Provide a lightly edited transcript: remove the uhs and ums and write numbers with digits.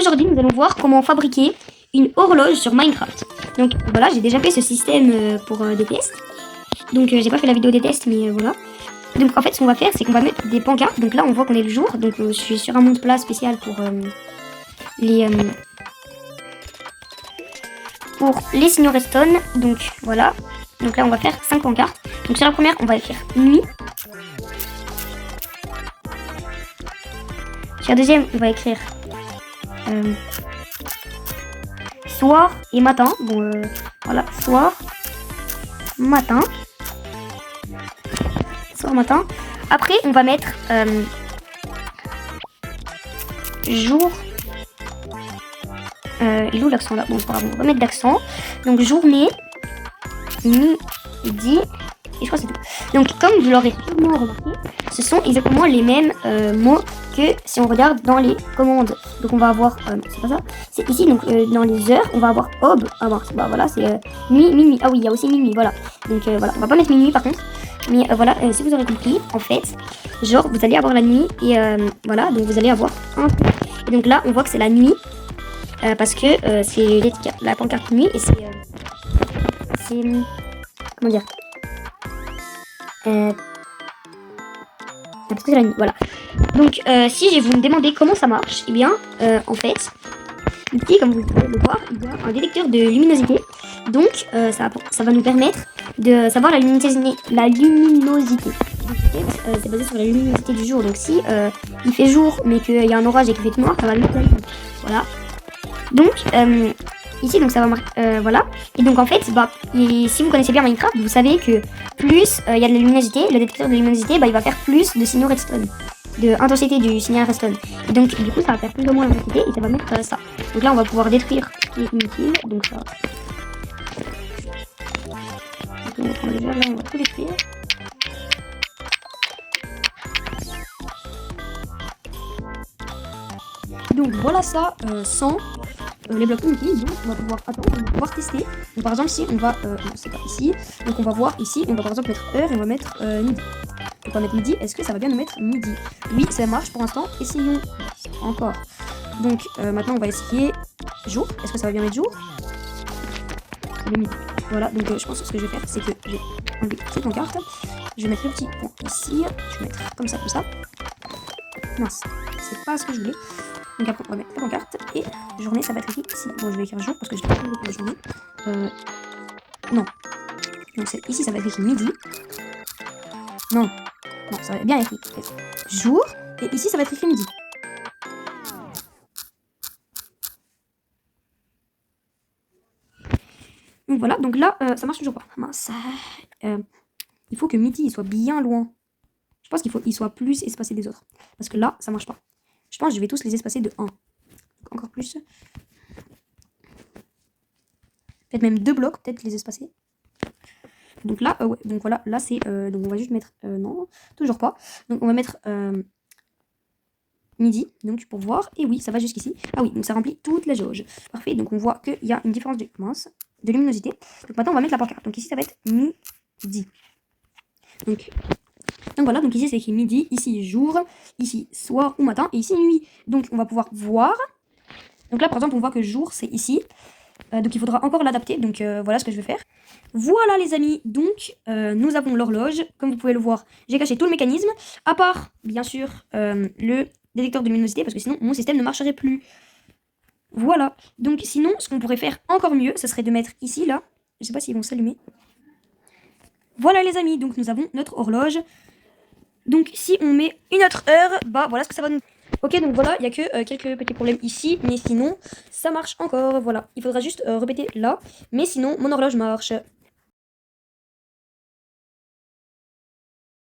aujourd'hui, nous allons voir comment fabriquer une horloge sur Minecraft. Donc voilà, j'ai déjà fait ce système pour des tests. Donc j'ai pas fait la vidéo des tests, mais voilà. Donc en fait, ce qu'on va faire, c'est qu'on va mettre des pancartes. Donc là, on voit qu'on est le jour. Donc je suis sur un monde plat spécial pour les signaux redstone. Donc voilà. Donc là, on va faire 5 pancartes. Donc sur la première, on va écrire nuit. Sur la deuxième, on va écrire soir et matin. Bon, voilà, soir, matin. Soir, matin. Après, on va mettre jour. Il est où l'accent là? Bon, c'est pas grave, on va mettre d'accent. Donc, journée, midi. Et je crois que c'est tout. Donc, comme vous l'aurez sûrement remarqué, ce sont exactement les mêmes mots que si on regarde dans les commandes. Donc, on va avoir, c'est pas ça, c'est ici, donc dans les heures, on va avoir aube. Ah bon, bah voilà, c'est nuit, minuit. Ah oui, il y a aussi minuit, voilà. Donc, voilà, on va pas mettre minuit par contre. Mais voilà, si vous aurez compris, en fait, genre, vous allez avoir la nuit et voilà, donc vous allez avoir un. Et donc là, on voit que c'est la nuit parce que c'est la pancarte nuit et c'est comment dire, parce que c'est la nuit, voilà. Donc si je vais vous me demander comment ça marche, et bien en fait, ici comme vous pouvez le voir, il y a un détecteur de luminosité. Donc ça va nous permettre de savoir la luminosité. C'est basé sur la luminosité du jour. Donc si il fait jour mais qu'il y a un orage et qu'il fait noir, ça va mettre la nuit. Voilà. Donc ici donc ça va voilà. Et donc en fait si vous connaissez bien Minecraft, vous savez que plus il y a de la luminosité, le détecteur de luminosité il va faire plus de signaux redstone, de intensité du signal redstone. Et donc du coup ça va faire plus ou moins l'intensité et ça va mettre ça. Donc là on va pouvoir détruire ce qui est inutile. Donc ça. Donc, on va prendre le verre, là on va tout détruire. Donc voilà ça sans les blocs inutiles. Donc on va pouvoir attendre, on va pouvoir tester. Donc par exemple si on va non c'est pas ici. Donc on va voir ici, on va par exemple mettre heure et on va mettre midi. Donc on va mettre midi, est-ce que ça va bien nous mettre midi? Oui, ça marche pour l'instant. Essayons encore. Donc maintenant on va essayer jour. Est-ce que ça va bien mettre jour? C'est le midi. Voilà, donc je pense que ce que je vais faire c'est que je vais enlever cette pancarte. Je vais mettre le petit point ici. Je vais mettre comme ça, comme ça. Mince, c'est pas ce que je voulais. Donc après on va mettre la pancarte et journée ça va être écrit ici. Bon je vais écrire jour parce que je n'ai pas trouvé pour la journée. Non. Donc ici ça va être écrit midi. Non. Non, ça va bien écrit jour et ici ça va être écrit midi. Donc voilà, donc là ça marche toujours pas. Mince. Il faut que midi il soit bien loin. Je pense qu'il faut qu'il soit plus espacé des autres. Parce que là, ça marche pas. Je pense que je vais tous les espacer de 1. Encore plus. Peut-être même 2 blocs, peut-être les espacer. Donc là, ouais. Donc voilà, là c'est... donc on va juste mettre... non, toujours pas. Donc on va mettre midi, donc pour voir. Et oui, ça va jusqu'ici. Ah oui, donc ça remplit toute la jauge. Parfait, donc on voit qu'il y a une différence de luminosité. Donc maintenant on va mettre la pancarte. Donc ici ça va être midi. Donc voilà, donc ici c'est écrit midi, ici jour, ici soir ou matin, et ici nuit. Donc on va pouvoir voir. Donc là par exemple on voit que jour c'est ici. Donc il faudra encore l'adapter, donc voilà ce que je vais faire. Voilà les amis, donc nous avons l'horloge. Comme vous pouvez le voir, j'ai caché tout le mécanisme. À part, bien sûr, le détecteur de luminosité, parce que sinon mon système ne marcherait plus. Voilà, donc sinon ce qu'on pourrait faire encore mieux, ce serait de mettre ici, là. Je sais pas s'ils vont s'allumer. Voilà les amis, donc nous avons notre horloge. Donc si on met une autre heure, bah voilà ce que ça va nous... Ok, donc voilà, il n'y a que quelques petits problèmes ici, mais sinon ça marche encore, voilà. Il faudra juste répéter là, mais sinon mon horloge marche.